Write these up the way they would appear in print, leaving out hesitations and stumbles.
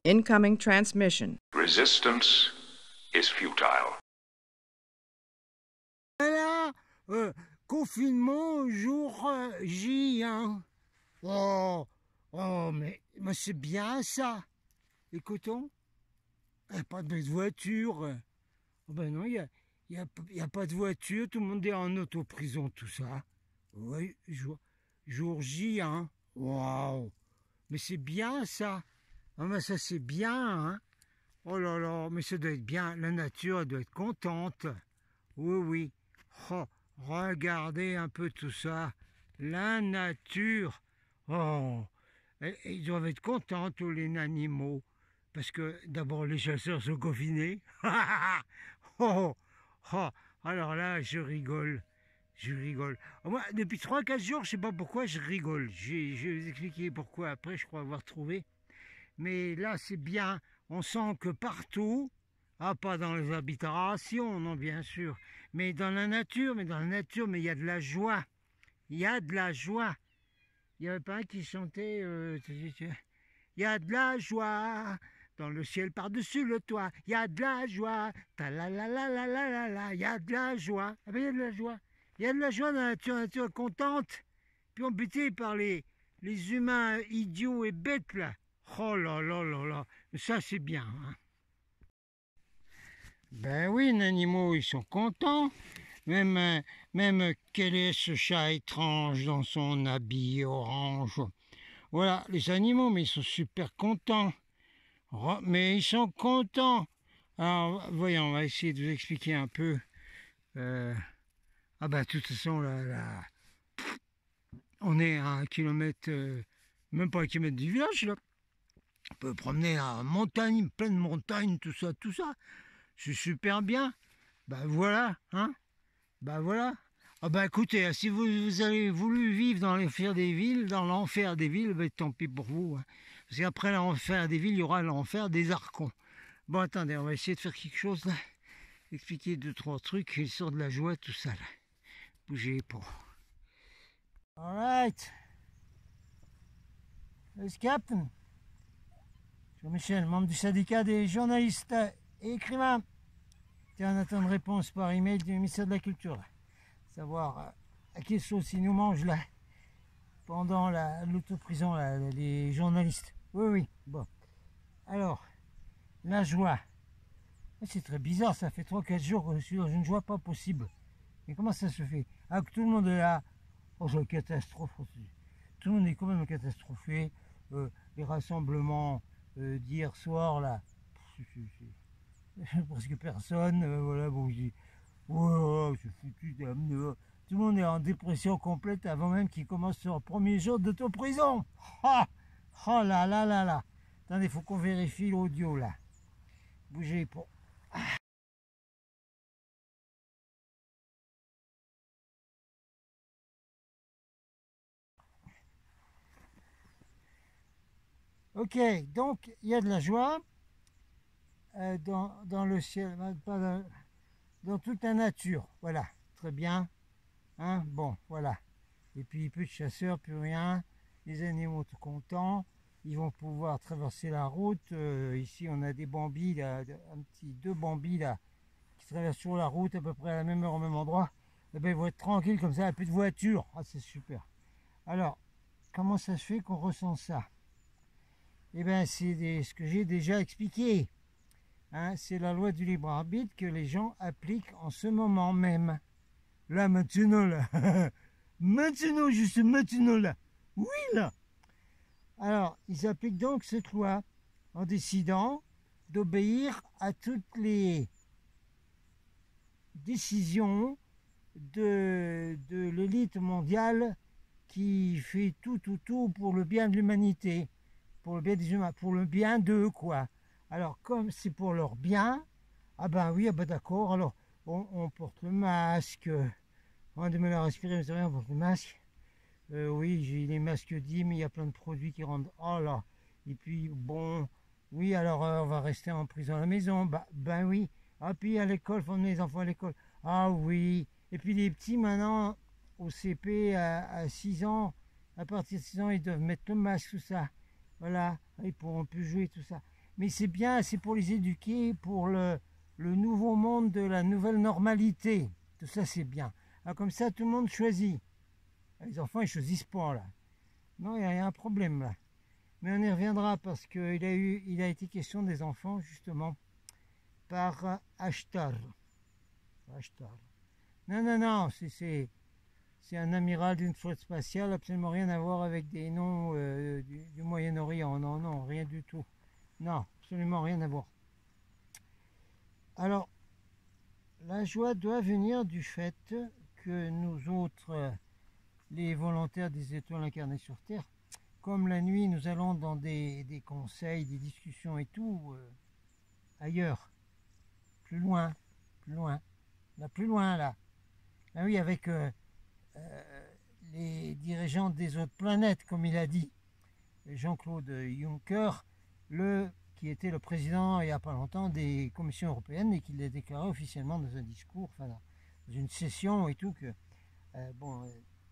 Incoming transmission. Resistance is futile. Voilà, confinement jour J, hein. Oh, mais c'est bien ça. Écoutons, il n'y a pas de voiture. Oh ben non, il y a pas de voiture, tout le monde est en autoprison, tout ça. Oui, jour J, hein. Waouh, mais c'est bien ça. Ah ben ça c'est bien, hein. Oh là là, mais ça doit être bien, la nature elle doit être contente. Oui, oui. Oh, regardez un peu tout ça. La nature. Oh, ils doivent être contents tous les animaux. Parce que d'abord les chasseurs sont confinés. Oh, oh, alors là, je rigole. Je rigole. Moi, depuis 3 4 jours, je sais pas pourquoi je rigole. Je vais vous expliquer pourquoi après, je crois avoir trouvé. Mais là, c'est bien. On sent que partout, pas dans les habitations, non, bien sûr, mais dans la nature, mais il y a de la joie. Il y a de la joie. Il n'y avait pas un qui chantait, il y a de la joie dans le ciel par-dessus le toit. Il y a de la joie. Ta la la la la la la la. Il y a de la joie. Ah ben, il y a de la joie. Il y a de la joie dans la nature est contente. Puis on buté par les humains idiots et bêtes là. Oh là là là là. Ça c'est bien, hein. Ben oui, les animaux, ils sont contents. Même quel est ce chat étrange dans son habit orange. Voilà, les animaux, mais ils sont super contents. Mais ils sont contents. Alors, voyons, on va essayer de vous expliquer un peu. Ah ben, de toute façon, là, on est à 1 kilomètre, même pas 1 kilomètre du village, là. On peut promener à montagne, pleine montagne, tout ça, tout ça. C'est super bien. Ben voilà, hein. Ben voilà. Ah ben écoutez, si vous avez voulu vivre dans l'enfer des villes, ben tant pis pour vous, hein. Parce qu'après l'enfer des villes, il y aura l'enfer des archons. Bon, attendez, on va essayer de faire quelque chose là. Expliquer 2 3 trucs, l'histoire de la joie, tout ça là. Bougez pas. Alright. It's Captain. Jean-Michel, membre du syndicat des journalistes et écrivains. Tiens, on attend une réponse par email du ministère de la Culture. Savoir à quelle sauce ils nous mangent là, pendant l'autoprison, les journalistes. Oui, oui, bon. Alors, la joie. C'est très bizarre, ça fait 3 4 jours que je suis dans une joie pas possible. Mais comment ça se fait? Ah, que tout le monde est là. Oh, c'est une catastrophe. Tout le monde est quand même catastrophé. Les rassemblements d'hier soir, là, presque personne. Voilà, bon, je dis, oh, c'est foutu d'amener. Tout le monde est en dépression complète avant même qu'il commence leur premier jour d'autoprison. Ah, oh là là là là. Attendez, il faut qu'on vérifie l'audio là. Bougez pas. Ok, donc il y a de la joie dans le ciel, dans toute la nature. Voilà, très bien. Hein, bon, voilà. Et puis plus de chasseurs, plus rien. Les animaux tout contents. Ils vont pouvoir traverser la route. Ici, on a des bambis, là, 2 bambis là, qui traversent sur la route à peu près à la même heure, au même endroit. Et ben, ils vont être tranquilles comme ça, il n'y a plus de voiture. Ah, c'est super. Alors, comment ça se fait qu'on ressent ça? Eh bien, c'est ce que j'ai déjà expliqué. Hein, c'est la loi du libre arbitre que les gens appliquent en ce moment même. Là, maintenant, là. Maintenant, juste maintenant, là. Oui, là. Alors, ils appliquent donc cette loi en décidant d'obéir à toutes les décisions de l'élite mondiale qui fait tout pour le bien de l'humanité, pour le bien des humains, pour le bien d'eux, quoi. Alors, comme c'est pour leur bien, ah ben oui, ah ben d'accord, alors on porte le masque, on a du mal à respirer, mais c'est rien, on porte le masque. Oui, j'ai les masques dits, mais il y a plein de produits qui rendent... Oh là. Et puis, bon, oui, alors on va rester en prison à la maison. Ben oui. Ah, puis à l'école, faut emmener les enfants à l'école. Ah oui. Et puis les petits, maintenant, au CP, à 6 ans, à partir de 6 ans, ils doivent mettre le masque, tout ça. Voilà. Ils pourront plus jouer, tout ça. Mais c'est bien, c'est pour les éduquer pour le nouveau monde de la nouvelle normalité. Tout ça, c'est bien. Alors, comme ça, tout le monde choisit. Les enfants, ils choisissent pas, là. Non, il y a un problème, là. Mais on y reviendra parce il a été question des enfants, justement, par Ashtar. Ashtar. Non, non, non, c'est un amiral d'une flotte spatiale, absolument rien à voir avec des noms du Moyen-Orient. Non, non, rien du tout. Non, absolument rien à voir. Alors, la joie doit venir du fait que nous autres, les volontaires des étoiles incarnées sur Terre, comme la nuit, nous allons dans des conseils, des discussions et tout, ailleurs, plus loin, plus loin, là, plus loin, là. Ah oui, avec les dirigeants des autres planètes, comme il a dit, Jean-Claude Juncker, qui était le président il n'y a pas longtemps des commissions européennes et qui l'a déclaré officiellement dans un discours, enfin, dans une session et tout, que,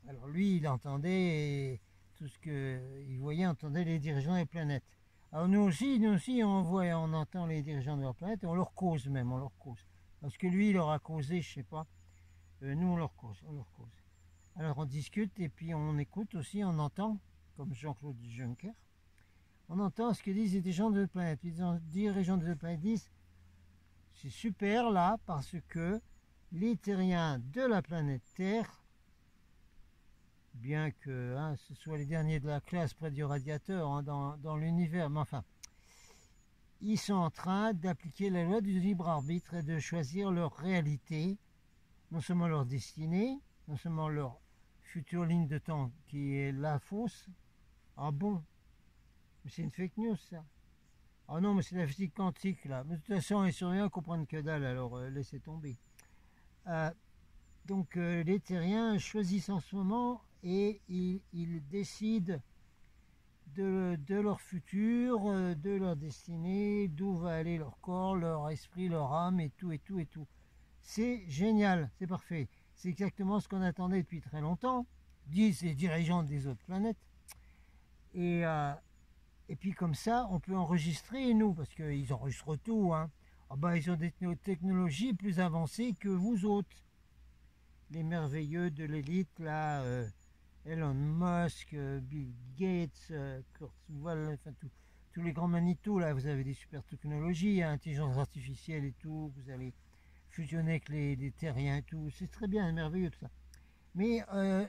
alors lui, il entendait tout ce qu'il voyait, entendait les dirigeants des planètes. Alors nous aussi, on entend les dirigeants de la planète, et on leur cause même, on leur cause. Parce que lui, il leur a causé, je sais pas, nous on leur cause, on leur cause. Alors on discute et puis on écoute aussi, on entend, comme Jean-Claude Juncker, on entend ce que disent les dirigeants de la planète. Les dirigeants de la planète disent, c'est super là, parce que les terriens de la planète Terre, bien que ce soit les derniers de la classe près du radiateur hein, dans l'univers, mais enfin, ils sont en train d'appliquer la loi du libre arbitre et de choisir leur réalité, non seulement leur destinée, non seulement leur future ligne de temps qui est la fausse. Ah bon? Mais c'est une fake news ça. Ah non, mais c'est la physique quantique là. Mais de toute façon, les surveillants comprennent que dalle, alors laissez tomber. Donc les terriens choisissent en ce moment et ils décident de leur futur, de leur destinée, d'où va aller leur corps, leur esprit, leur âme et tout et tout et tout. C'est génial, c'est parfait. C'est exactement ce qu'on attendait depuis très longtemps, disent les dirigeants des autres planètes. Et puis comme ça, on peut enregistrer, nous, parce qu'ils enregistrent tout. Hein. Ah ben, ils ont des technologies plus avancées que vous autres. Les merveilleux de l'élite, là, Elon Musk, Bill Gates, Kurt Wall, enfin tous les grands Manitou, là, vous avez des super technologies, hein, intelligence artificielle et tout, vous allez fusionner avec les terriens et tout, c'est très bien, merveilleux tout ça. Mais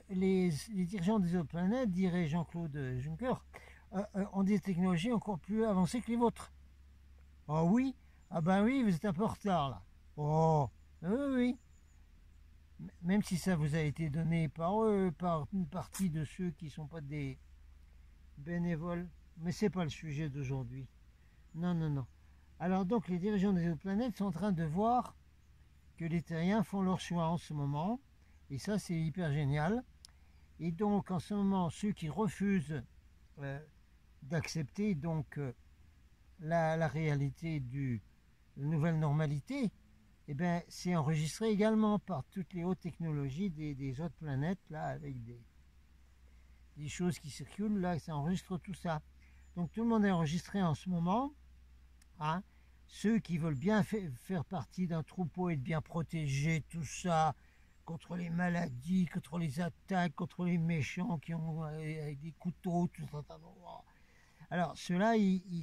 les dirigeants des autres planètes, dirait Jean-Claude Juncker, ont des technologies encore plus avancées que les vôtres. Ah oui? Ah ben oui, vous êtes un peu en retard là. Oh, oui, oui. Même si ça vous a été donné par eux, par une partie de ceux qui ne sont pas des bénévoles. Mais c'est pas le sujet d'aujourd'hui. Non, non, non. Alors donc les dirigeants des autres planètes sont en train de voir que les terriens font leur choix en ce moment. Et ça, c'est hyper génial. Et donc en ce moment, ceux qui refusent d'accepter donc la réalité de la nouvelle normalité, eh bien, c'est enregistré également par toutes les hautes technologies des autres planètes, là, avec des choses qui circulent, là, ça enregistre tout ça. Donc tout le monde est enregistré en ce moment. Hein. Ceux qui veulent bien faire partie d'un troupeau, être bien protégés, tout ça, contre les maladies, contre les attaques, contre les méchants qui ont avec des couteaux, tout ça. Alors ceux-là,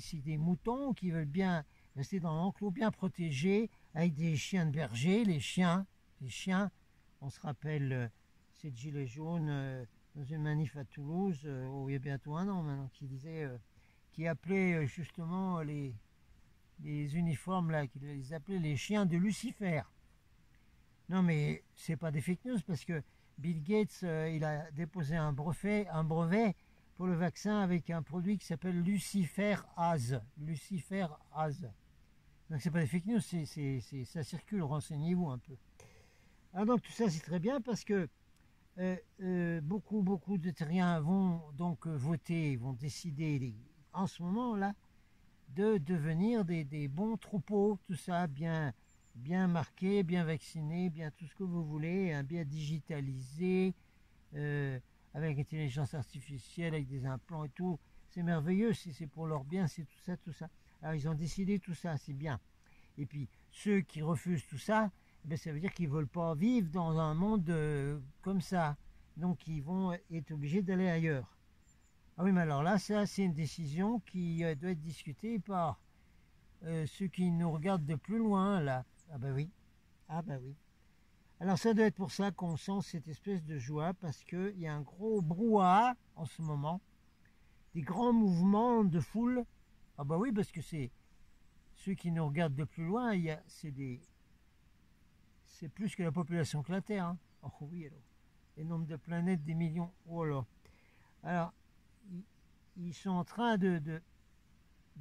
c'est des moutons qui veulent bien rester dans l'enclos, bien protégés, avec des chiens de berger. Les chiens, on se rappelle ces gilets jaunes dans une manif à Toulouse, il y a bientôt un an maintenant, qui appelait justement les uniformes là, qui les appelaient les chiens de Lucifer. Non mais c'est pas des fake news parce que Bill Gates, il a déposé un brevet pour le vaccin avec un produit qui s'appelle Lucifer Az. Lucifer Az. Donc c'est pas des fake news, ça circule, renseignez-vous un peu. Alors donc tout ça c'est très bien parce que beaucoup de terriens vont donc voter, vont décider en ce moment là de devenir des bons troupeaux, tout ça bien marqué, bien vacciné, bien tout ce que vous voulez, hein, bien digitalisé, avec intelligence artificielle, avec des implants et tout, c'est merveilleux, si c'est pour leur bien, c'est tout ça, tout ça. Alors ils ont décidé tout ça, c'est bien. Et puis ceux qui refusent tout ça, ben, ça veut dire qu'ils ne veulent pas vivre dans un monde comme ça. Donc ils vont être obligés d'aller ailleurs. Ah oui, mais alors là, ça c'est une décision qui doit être discutée par ceux qui nous regardent de plus loin, là. Ah ben oui, ah ben oui. Alors ça doit être pour ça qu'on sent cette espèce de joie, parce qu'il y a un gros brouhaha en ce moment, des grands mouvements de foule. Ah ben oui, parce que c'est ceux qui nous regardent de plus loin, c'est plus que la population que la Terre. Hein. Oh oui, alors. Les nombres de planètes, des millions. Oh là. Alors, ils sont en train de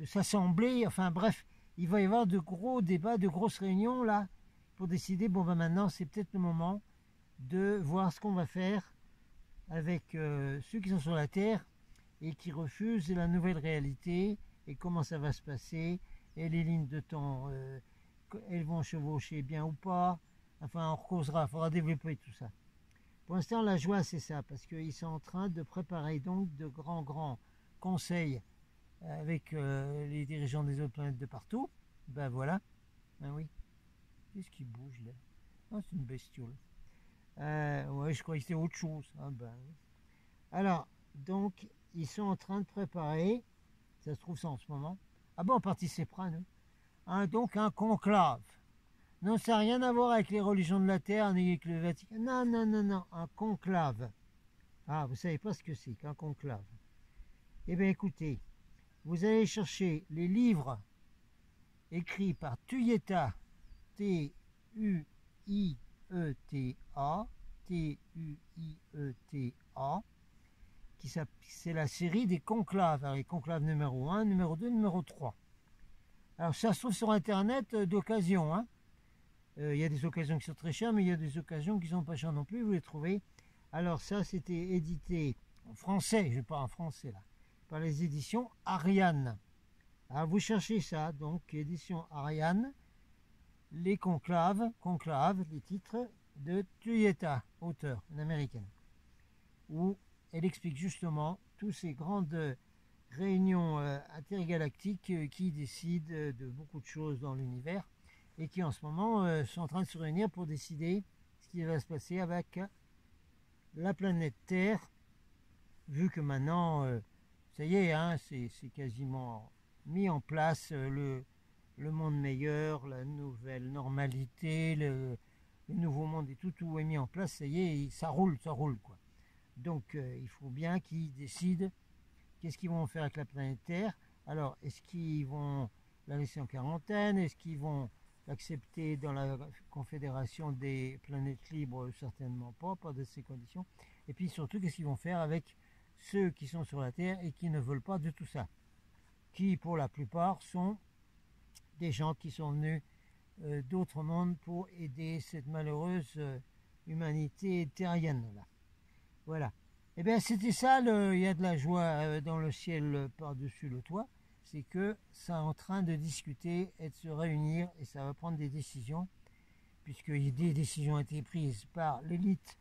s'assembler. Enfin bref, il va y avoir de gros débats, de grosses réunions là, pour décider, bon ben maintenant, c'est peut-être le moment de voir ce qu'on va faire avec ceux qui sont sur la Terre et qui refusent la nouvelle réalité et comment ça va se passer et les lignes de temps, elles vont chevaucher bien ou pas. Enfin, on recausera, il faudra développer tout ça. Pour l'instant, la joie, c'est ça, parce qu'ils sont en train de préparer donc de grands conseils avec les dirigeants des autres planètes de partout. Ben voilà, ben oui. Qu'est-ce qui bouge là? Ah, c'est une bestiole. Ouais, je croyais que c'était autre chose. Ah, ben, oui. Alors, donc, ils sont en train de préparer, ça se trouve ça en ce moment. Ah bon, on participera, nous. Donc, un conclave. Non, ça n'a rien à voir avec les religions de la Terre, ni avec le Vatican. Non, non, non, non, un conclave. Ah, vous savez pas ce que c'est qu'un conclave. Eh bien, écoutez, vous allez chercher les livres écrits par Tuyeta, T-U-I-E-T-A, T-U-I-E-T-A, c'est la série des conclaves. Alors, les conclaves numéro 1, numéro 2, numéro 3. Alors, ça se trouve sur Internet d'occasion, hein. Il y a des occasions qui sont très chères, mais il y a des occasions qui ne sont pas chères non plus, vous les trouvez. Alors ça, c'était édité en français, je parle en français là, par les éditions Ariane. Alors vous cherchez ça, donc édition Ariane, les conclaves, les titres de Tuyeta, auteur, une américaine, où elle explique justement toutes ces grandes réunions intergalactiques qui décident de beaucoup de choses dans l'univers, et qui en ce moment sont en train de se réunir pour décider ce qui va se passer avec la planète Terre, vu que maintenant, ça y est, hein, c'est quasiment mis en place le monde meilleur, la nouvelle normalité, le nouveau monde et tout est mis en place, ça y est, ça roule quoi. Donc il faut bien qu'ils décident qu'est-ce qu'ils vont faire avec la planète Terre. Alors, est-ce qu'ils vont la laisser en quarantaine? Est-ce qu'ils vont l'accepter dans la Confédération des planètes libres? Certainement pas de ces conditions. Et puis surtout, qu'est-ce qu'ils vont faire avec ceux qui sont sur la Terre et qui ne veulent pas de tout ça? Qui, pour la plupart, sont des gens qui sont venus d'autres mondes pour aider cette malheureuse humanité terrienne-là. Voilà. Eh bien, c'était ça, il y a de la joie dans le ciel par-dessus le toit. C'est que ça est en train de discuter et de se réunir et ça va prendre des décisions, puisque des décisions ont été prises par l'élite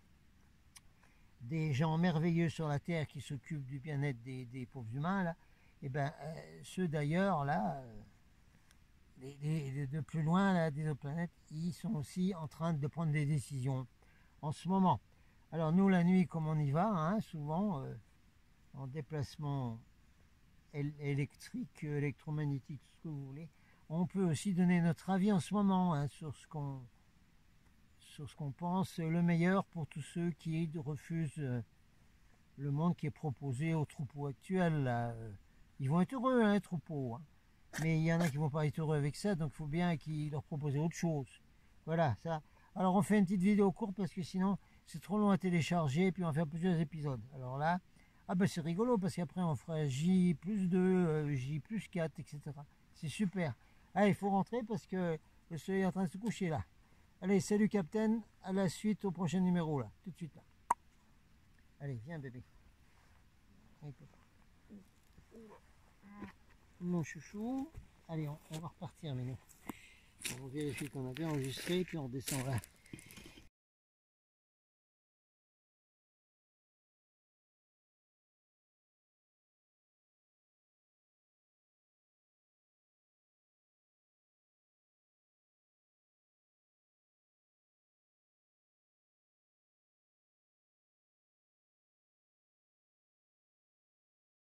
des gens merveilleux sur la Terre qui s'occupent du bien-être des pauvres humains, là. Et bien, ceux d'ailleurs, là, de plus loin, là, des autres planètes, ils sont aussi en train de prendre des décisions en ce moment. Alors nous, la nuit, comme on y va, hein, souvent, en déplacement électrique, électromagnétique, tout ce que vous voulez, on peut aussi donner notre avis en ce moment hein, sur ce qu'on pense le meilleur pour tous ceux qui refusent le monde qui est proposé au troupeau actuel. Là. Ils vont être heureux, hein, les troupeaux, hein. Mais il y en a qui vont pas être heureux avec ça, donc il faut bien qu'ils leur proposent autre chose. Voilà, ça. Alors on fait une petite vidéo courte parce que sinon c'est trop long à télécharger, puis on va faire plusieurs épisodes. Alors là, ah ben c'est rigolo parce qu'après on fera J+2, J+4, etc. C'est super. Allez, il faut rentrer parce que le soleil est en train de se coucher là. Allez, salut Captain, à la suite au prochain numéro là, tout de suite là. Allez, viens bébé. Allez, papa. Mon chouchou. Allez, on va repartir, mais on vérifie qu'on a bien enregistré, puis on descendra.